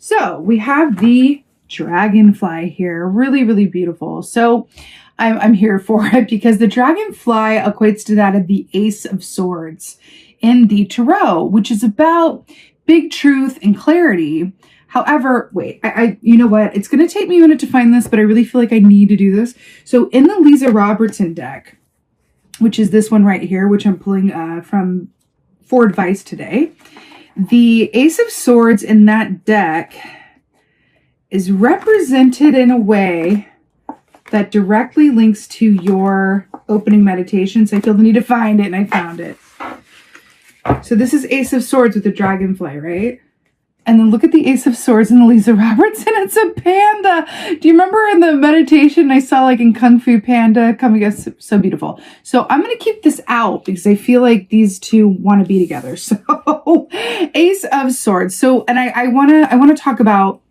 So we have the dragonfly here. Really, really beautiful. So I'm here for it because the dragonfly equates to that of the Ace of Swords in the Tarot, which is about big truth and clarity. However, wait, you know what? It's going to take me a minute to find this, but I really feel like I need to do this. So in the Lisa Robertson deck, which is this one right here, which I'm pulling from for advice today, the Ace of Swords in that deck is represented in a way that directly links to your opening meditation. So I feel the need to find it, and I found it. So this is Ace of Swords with the dragonfly, right? And then look at the Ace of Swords in the Lisa Robertson. It's a panda. Do you remember in the meditation I saw like in Kung Fu Panda coming up? So beautiful. So I'm going to keep this out because I feel like these two want to be together. So Ace of Swords. So, and I want to talk about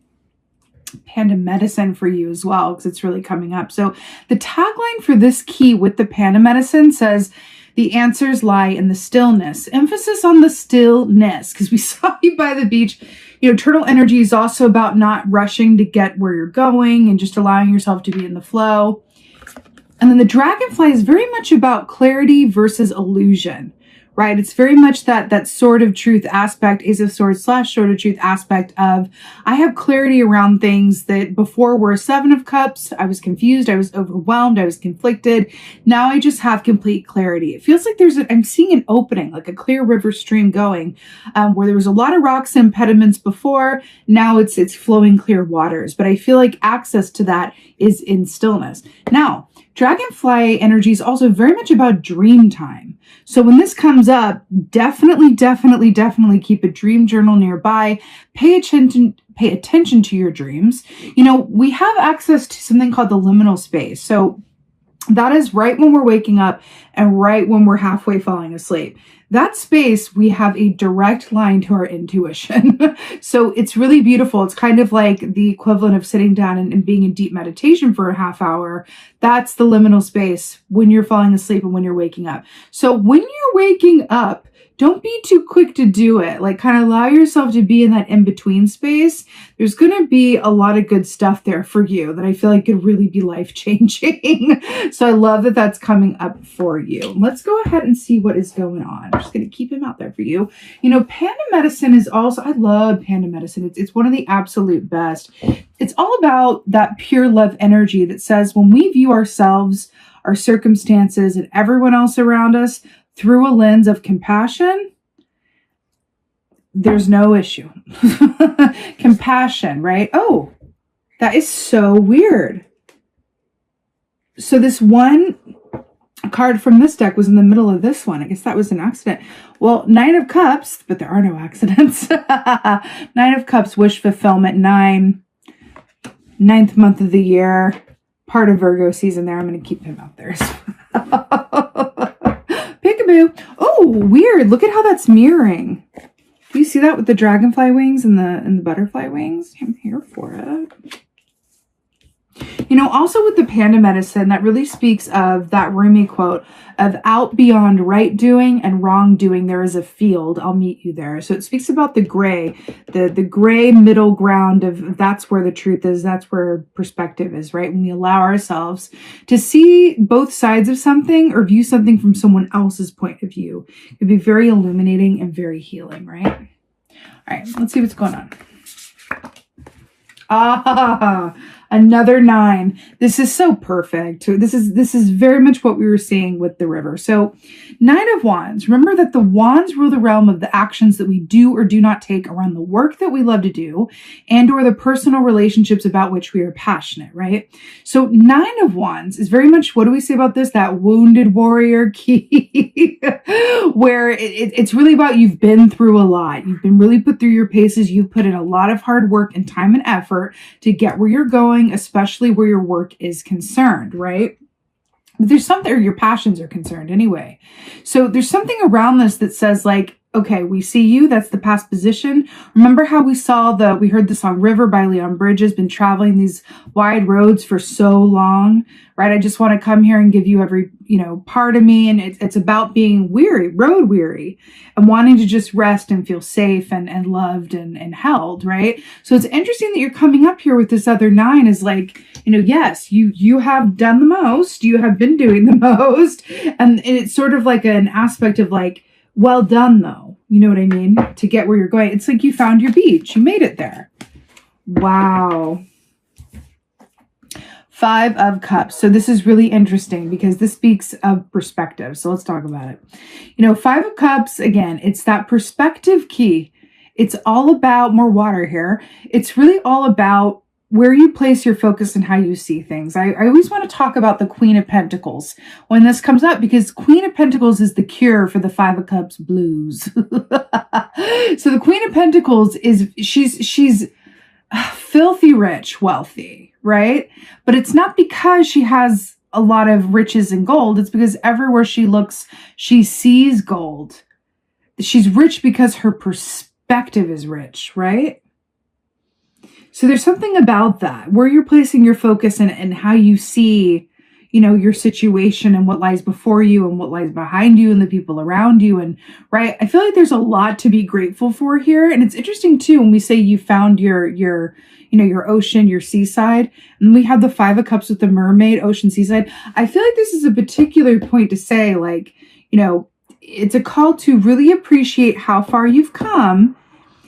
panda medicine for you as well, because it's really coming up. So the tagline for this key with the panda medicine says, the answers lie in the stillness. Emphasis on the stillness, because we saw you by the beach. You know, turtle energy is also about not rushing to get where you're going and just allowing yourself to be in the flow. And then the dragonfly is very much about clarity versus illusion, right? It's very much that sword of truth aspect, Ace of Swords / sword of truth aspect of, I have clarity around things that before were 7 of Cups. I was confused. I was overwhelmed. I was conflicted. Now I just have complete clarity. It feels like I'm seeing an opening, like a clear river stream going, where there was a lot of rocks and impediments before. Now it's flowing clear waters, but I feel like access to that is in stillness. Now, dragonfly energy is also very much about dream time. So when this comes up, definitely keep a dream journal nearby. Pay attention to your dreams. You know, we have access to something called the liminal space. So that is right when we're waking up and right when we're halfway falling asleep. That space, we have a direct line to our intuition. So it's really beautiful. It's kind of like the equivalent of sitting down and being in deep meditation for a half hour. That's the liminal space when you're falling asleep and when you're waking up. So when you're waking up, don't be too quick to do it. Like, kind of allow yourself to be in that in-between space. There's going to be a lot of good stuff there for you that I feel like could really be life-changing. So I love that that's coming up for you. Let's go ahead and see what is going on. I'm just going to keep him out there for you. You know, panda medicine is also, I love panda medicine. It's one of the absolute best. It's all about that pure love energy that says when we view ourselves, our circumstances, and everyone else around us through a lens of compassion, there's no issue. Compassion, right? Oh, that is so weird. So this one card from this deck was in the middle of this one. I guess that was an accident. Well, 9 of Cups, but there are no accidents. 9 of Cups, wish fulfillment, 9, 9th month of the year, part of Virgo season there. I'm going to keep him out there as well. Peekaboo. Oh, weird. Look at how that's mirroring. Do you see that with the dragonfly wings and the butterfly wings? I'm here for it. You know, also with the panda medicine, that really speaks of that Rumi quote of out beyond right doing and wrong doing, there is a field. I'll meet you there. So it speaks about the gray, the gray middle ground of that's where the truth is. That's where perspective is, right? When we allow ourselves to see both sides of something or view something from someone else's point of view, it can be very illuminating and very healing, right? All right, let's see what's going on. Another 9. This is so perfect. This is very much what we were seeing with the river. So 9 of Wands. Remember that the Wands rule the realm of the actions that we do or do not take around the work that we love to do and or the personal relationships about which we are passionate, right? So 9 of Wands is very much, what do we say about this? That wounded warrior key where it's really about you've been through a lot. You've been really put through your paces. You've put in a lot of hard work and time and effort to get where you're going, especially where your work is concerned, right? But there's something, or your passions are concerned anyway. So there's something around this that says like, okay, we see you. That's the past position. Remember how we heard the song River by Leon Bridges, been traveling these wide roads for so long, right? I just want to come here and give you every, part of me. And it's about being weary, road weary, and wanting to just rest and feel safe and loved and held, right? So it's interesting that you're coming up here with this other 9 is like, yes, you have done the most, you have been doing the most. And it's sort of like an aspect of like, well done, though. You know what I mean? To get where you're going. It's like you found your beach. You made it there. Wow. 5 of Cups. So this is really interesting because this speaks of perspective. So let's talk about it. 5 of Cups, again, it's that perspective key. It's all about more water here. It's really all about where you place your focus and how you see things. I always want to talk about the Queen of Pentacles when this comes up because Queen of Pentacles is the cure for the 5 of Cups blues. So the Queen of Pentacles she's filthy rich, wealthy, right? But it's not because she has a lot of riches and gold. It's because everywhere she looks, she sees gold. She's rich because her perspective is rich, right? So there's something about that, where you're placing your focus and how you see, your situation and what lies before you and what lies behind you and the people around you. And right, I feel like there's a lot to be grateful for here. And it's interesting too, when we say you found your ocean, your seaside, and we have the 5 of Cups with the mermaid, ocean, seaside. I feel like this is a particular point to say, like, it's a call to really appreciate how far you've come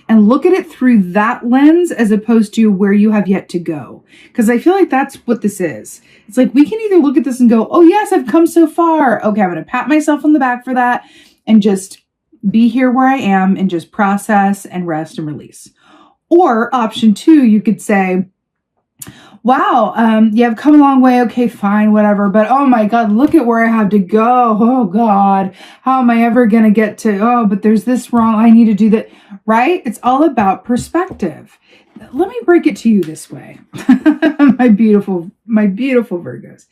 and look at it through that lens as opposed to where you have yet to go. Because I feel like that's what this is. It's like we can either look at this and go, oh yes, I've come so far. Okay, I'm going to pat myself on the back for that and just be here where I am and just process and rest and release. Or option 2, you could say, wow, yeah, I've come a long way. Okay, fine, whatever. But oh my God, look at where I have to go. Oh God, how am I ever going to get to, but there's this wrong. I need to do that, right? It's all about perspective. Let me break it to you this way. my beautiful Virgos.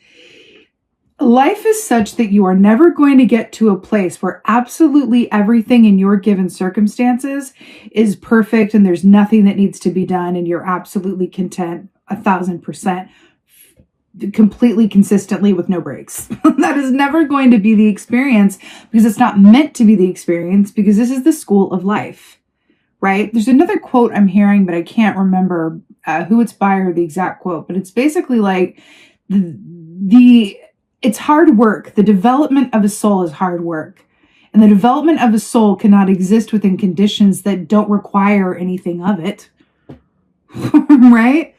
Life is such that you are never going to get to a place where absolutely everything in your given circumstances is perfect and there's nothing that needs to be done and you're absolutely content 1,000% completely consistently with no breaks. That is never going to be the experience because it's not meant to be the experience because this is the school of life, right? There's another quote I'm hearing, but I can't remember who it's by or the exact quote, but it's basically like it's hard work. The development of a soul is hard work. And the development of a soul cannot exist within conditions that don't require anything of it. Right?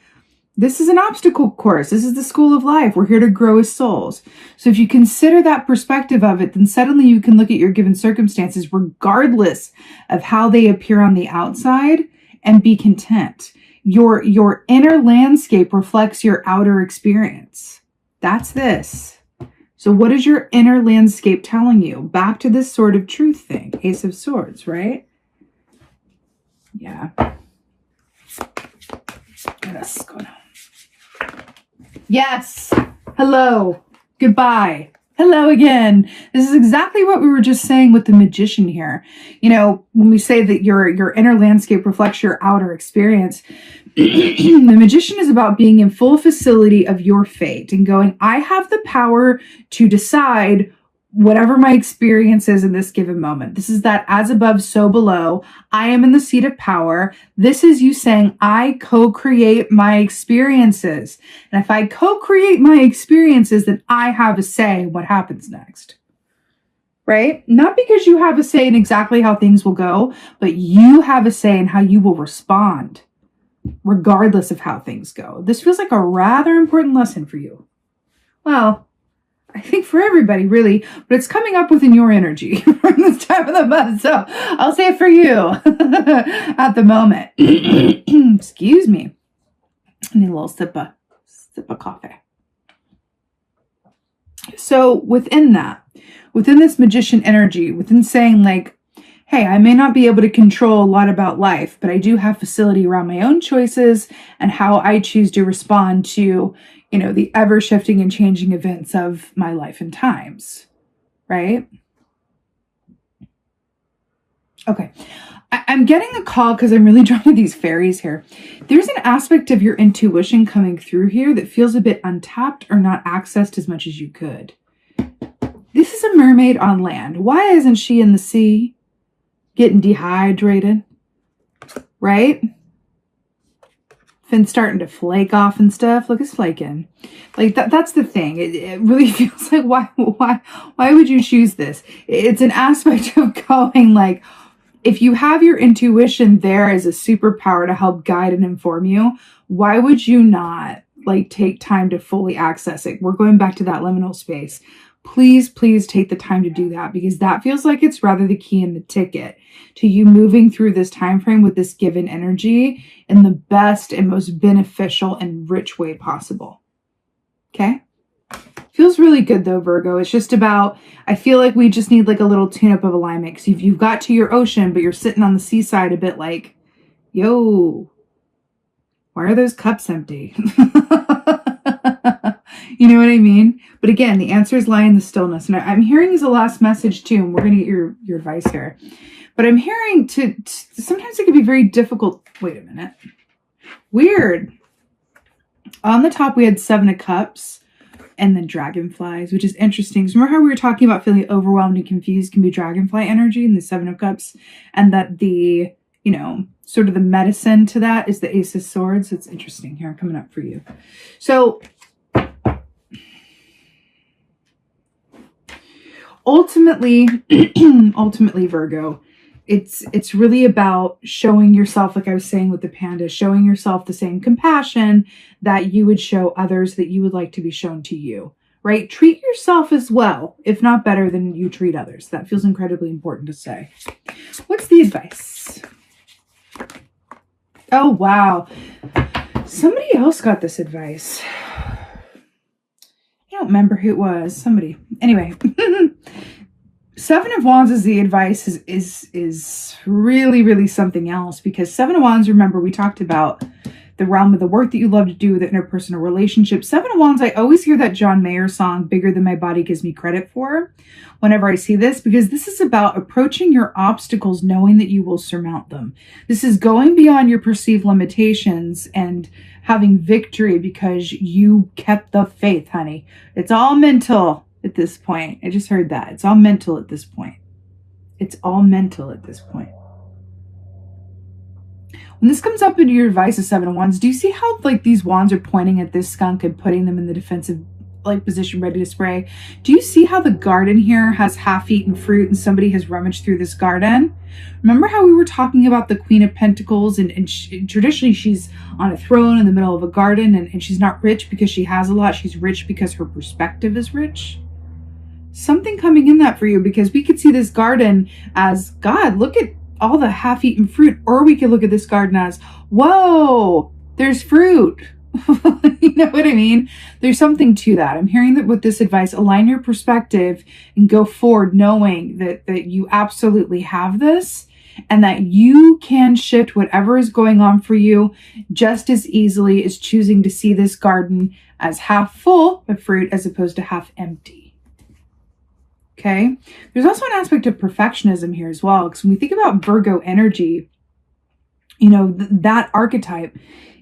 This is an obstacle course. This is the school of life. We're here to grow as souls. So if you consider that perspective of it, then suddenly you can look at your given circumstances regardless of how they appear on the outside and be content. Your inner landscape reflects your outer experience. That's this. So what is your inner landscape telling you? Back to this sort of truth thing. Ace of Swords, right? Yeah. What else is going on? Yes. Hello. Goodbye. Hello again. This is exactly what we were just saying with the Magician here. When we say that your inner landscape reflects your outer experience, the Magician is about being in full facility of your fate and going, I have the power to decide whatever my experience is in this given moment. This is that as above, so below. I am in the seat of power. This is you saying, I co-create my experiences. And if I co-create my experiences, then I have a say in what happens next. Right? Not because you have a say in exactly how things will go, but you have a say in how you will respond, regardless of how things go. This feels like a rather important lesson for you. Well, I think for everybody, really, but it's coming up within your energy from this time of the month. So I'll say it for you at the moment. Excuse me. I need a little sip of coffee. So within this Magician energy, within saying like, hey, I may not be able to control a lot about life, but I do have facility around my own choices and how I choose to respond to the ever-shifting and changing events of my life and times, right? Okay. I'm getting a call because I'm really drawn to these fairies here. There's an aspect of your intuition coming through here that feels a bit untapped or not accessed as much as you could. This is a mermaid on land. Why isn't she in the sea getting dehydrated? Right? Fin's starting to flake off and stuff. Look, it's flaking. Like that's the thing. It really feels like why would you choose this? It's an aspect of going like, if you have your intuition there as a superpower to help guide and inform you, why would you not like take time to fully access it? We're going back to that liminal space. Please, please take the time to do that, because that feels like it's rather the key in the ticket to you moving through this time frame with this given energy in the best and most beneficial and rich way possible. Okay? Feels really good though, Virgo. It's just about, I feel like we just need like a little tune-up of alignment, because you've got to your ocean, but you're sitting on the seaside a bit like, yo, why are those cups empty? You know what I mean? But again, the answers lie in the stillness. And I'm hearing as a last message too, and we're going to get your advice here. But I'm hearing to sometimes it can be very difficult. Wait a minute. Weird. On the top, we had 7 of Cups and then dragonflies, which is interesting. So remember how we were talking about feeling overwhelmed and confused can be dragonfly energy in the 7 of Cups, and that the, you know, sort of the medicine to that is the Ace of Swords. It's interesting here coming up for you. So ultimately, Virgo, it's really about showing yourself, like I was saying with the panda, showing yourself the same compassion that you would show others, that you would like to be shown to you, right? Treat yourself as well, if not better than you treat others. That feels incredibly important to say. What's the advice? Oh, wow. Somebody else got this advice. I don't remember who it was. Somebody. Anyway. 7 of Wands is the advice is really, really something else, because 7 of Wands, remember, we talked about the realm of the work that you love to do, the interpersonal relationship. 7 of Wands, I always hear that John Mayer song, Bigger Than My Body Gives Me Credit For, whenever I see this, because this is about approaching your obstacles knowing that you will surmount them. This is going beyond your perceived limitations and having victory because you kept the faith, honey. It's all mental at this point. I just heard that. It's all mental at this point. It's all mental at this point. When this comes up into your advice of 7 of Wands, do you see how like these wands are pointing at this skunk and putting them in the defensive like position, ready to spray? Do you see how the garden here has half-eaten fruit and somebody has rummaged through this garden? Remember how we were talking about the Queen of Pentacles, and traditionally she's on a throne in the middle of a garden, and she's not rich because she has a lot. She's rich because her perspective is rich. Something coming in that for you, because we could see this garden as, God, look at all the half-eaten fruit, or we could look at this garden as, whoa, there's fruit. You know what I mean? There's something to that. I'm hearing that with this advice, align your perspective and go forward knowing that you absolutely have this, and that you can shift whatever is going on for you just as easily as choosing to see this garden as half full of fruit as opposed to half empty. Okay. There's also an aspect of perfectionism here as well, because when we think about Virgo energy, you know, that archetype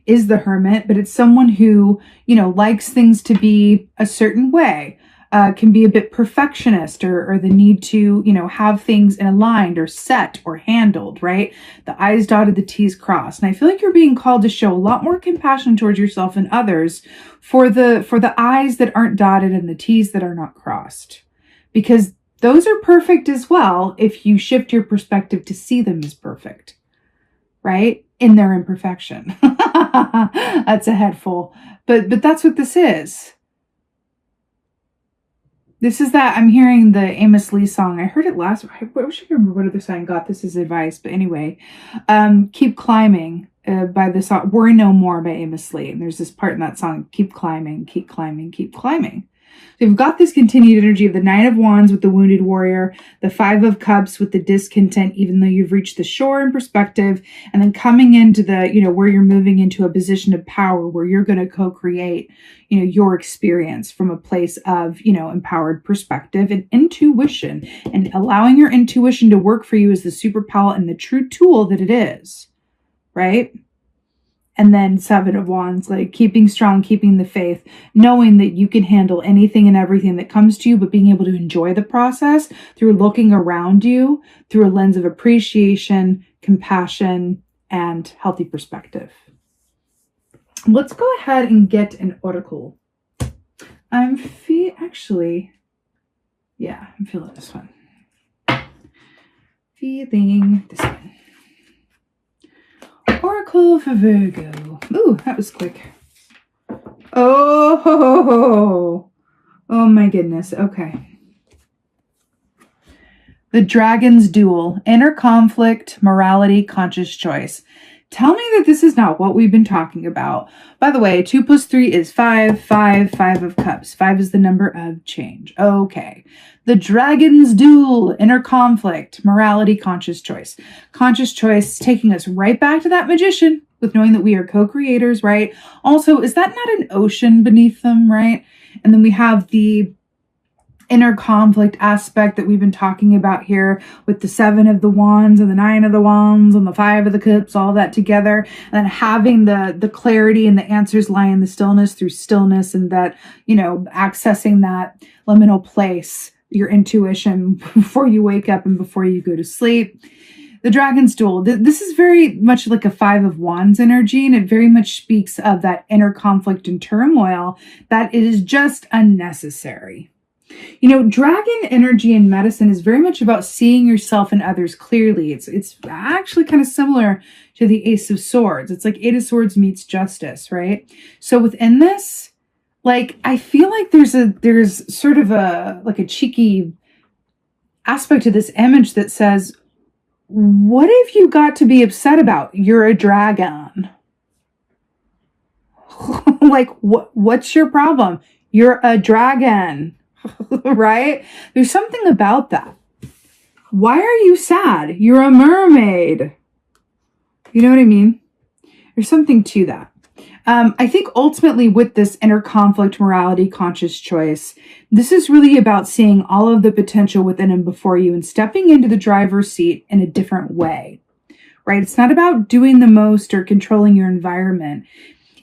is the hermit, but it's someone who, you know, likes things to be a certain way, can be a bit perfectionist, or the need to, you know, have things aligned or set or handled, right? The I's dotted, the T's crossed. And I feel like you're being called to show a lot more compassion towards yourself and others for the I's that aren't dotted and the T's that are not crossed. Because those are perfect as well if you shift your perspective to see them as perfect, right? In their imperfection. That's a head full. But that's what this is. This is that, I'm hearing the Amos Lee song. I heard it last, I wish I could remember what other song got this as advice. But anyway, Keep Climbing by the song Worry No More by Amos Lee. And there's this part in that song, keep climbing, keep climbing, keep climbing. So we've got this continued energy of the Nine of Wands with the wounded warrior, the Five of Cups with the discontent, even though you've reached the shore in perspective, and then coming into the, where you're moving into a position of power where you're going to co-create, your experience from a place of, empowered perspective and intuition, and allowing your intuition to work for you as the superpower and the true tool that it is, right? And then Seven of Wands, like keeping strong, keeping the faith, knowing that you can handle anything and everything that comes to you, but being able to enjoy the process through looking around you through a lens of appreciation, compassion, and healthy perspective. Let's go ahead and get an oracle. I'm feeling this one. Feeling this one. Oracle for Virgo. Ooh, that was quick. Oh my goodness. Okay. The Dragon's Duel. Inner conflict, morality, conscious choice. Tell me that this is not what we've been talking about. By the way, 2 + 3 is 5. 5 of Cups. 5 is the number of change. Okay. The Dragon's Duel, inner conflict, morality, conscious choice. Conscious choice taking us right back to that Magician with knowing that we are co-creators, right? Also, is that not an ocean beneath them, right? And then we have the inner conflict aspect that we've been talking about here with the 7 of the Wands and the 9 of the Wands and the 5 of the Cups, all that together. And then having the clarity and the answers lie in the stillness through stillness, and that, accessing that liminal place, your intuition before you wake up and before you go to sleep. The Dragon's Duel. This is very much like a 5 of Wands energy, and it very much speaks of that inner conflict and turmoil that is just unnecessary. Dragon energy in medicine is very much about seeing yourself and others clearly. It's actually kind of similar to the Ace of Swords. It's like 8 of Swords meets justice, right? So within this, I feel like there's sort of a cheeky aspect to this image that says, what have you got to be upset about? You're a dragon. What's your problem? You're a dragon. Right? There's something about that. Why are you sad? You're a mermaid. You know what I mean? There's something to that. I think ultimately with this inner conflict, morality, conscious choice, this is really about seeing all of the potential within and before you and stepping into the driver's seat in a different way, right? It's not about doing the most or controlling your environment.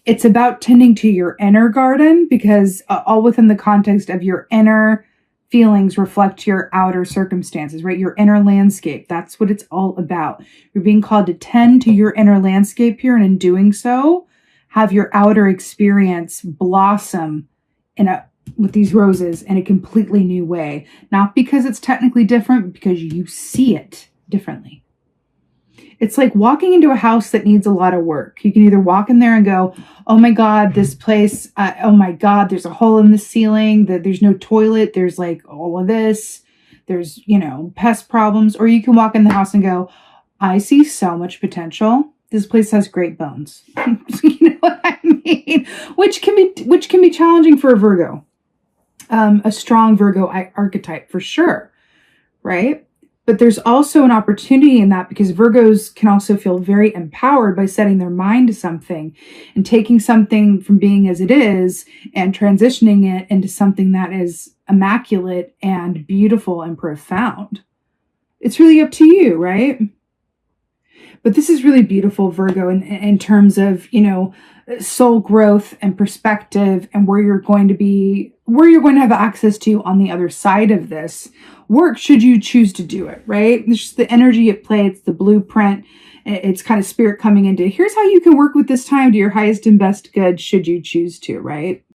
It's about tending to your inner garden, because all within the context of your inner feelings reflect your outer circumstances, right? Your inner landscape. That's what it's all about. You're being called to tend to your inner landscape here, and in doing so, have your outer experience blossom with these roses in a completely new way. Not because it's technically different, but because you see it differently. It's like walking into a house that needs a lot of work. You can either walk in there and go, oh my God, this place, oh my God, there's a hole in the ceiling, there's no toilet, there's all of this, there's, pest problems. Or you can walk in the house and go, I see so much potential. This place has great bones. You know what I mean? Which can be challenging for a Virgo. A strong Virgo archetype for sure, right? But there's also an opportunity in that, because Virgos can also feel very empowered by setting their mind to something and taking something from being as it is and transitioning it into something that is immaculate and beautiful and profound. It's really up to you, right? But this is really beautiful, Virgo, in terms of, soul growth and perspective, and where you're going to have access to on the other side of this work, should you choose to do it, right? It's just the energy at play. It's the blueprint. It's kind of spirit coming into, here's how you can work with this time to your highest and best good, should you choose to, right?